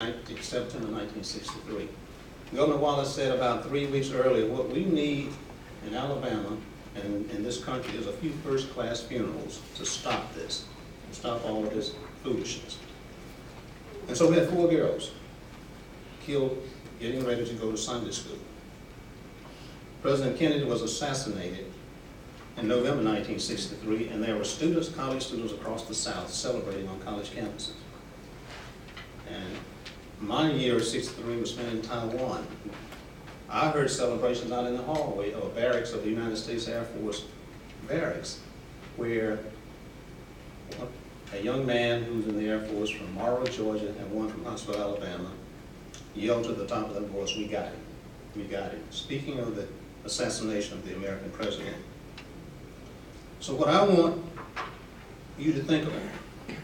September 1963. Governor Wallace said about 3 weeks earlier, what we need in Alabama and in this country is a few first-class funerals to stop this, to stop all of this foolishness. And so we had 4 girls killed getting ready to go to Sunday school. President Kennedy was assassinated in November 1963, and there were students, college students across the South celebrating on college campuses. And my year of '63 was spent in Taiwan. I heard celebrations out in the hallway of barracks of the United States Air Force barracks, where a young man who's in the Air Force from Morrow, Georgia, and one from Huntsville, Alabama, yelled to the top of their voice, "We got him, we got him," speaking of the assassination of the American president. So what I want you to think about,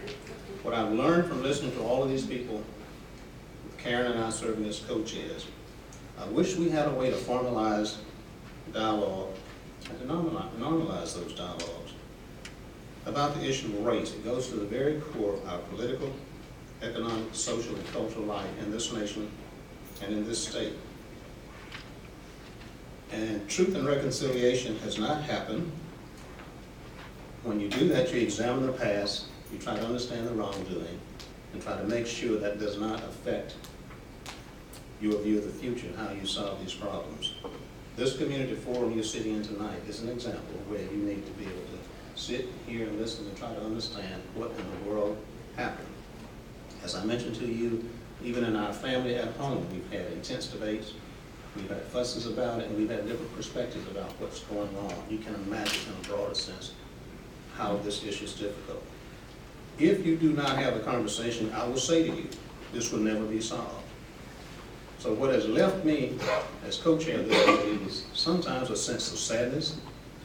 what I've learned from listening to all of these people, with Karen and I serving as co-chairs, I wish we had a way to formalize dialogue and to normalize those dialogues about the issue of race. It goes to the very core of our political, economic, social, and cultural life in this nation and in this state. And truth and reconciliation has not happened. When you do that, you examine the past, you try to understand the wrongdoing, and try to make sure that does not affect your view of the future and how you solve these problems. This community forum you're sitting in tonight is an example of where you need to be able to sit here and listen and try to understand what in the world happened. As I mentioned to you, even in our family at home, we've had intense debates, we've had fusses about it, and we've had different perspectives about what's going on. You can imagine in a broader sense how this issue is difficult. If you do not have a conversation, I will say to you, this will never be solved. So what has left me as co-chair of this committee is sometimes a sense of sadness,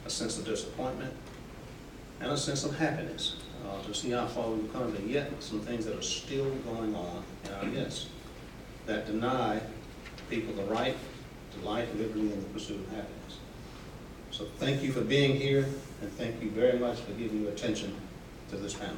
a sense of disappointment, and a sense of happiness to see how far we've come, and yet some things that are still going on in our midst that deny people the right to life, liberty, and the pursuit of happiness. So thank you for being here, and thank you very much for giving your attention to this panel.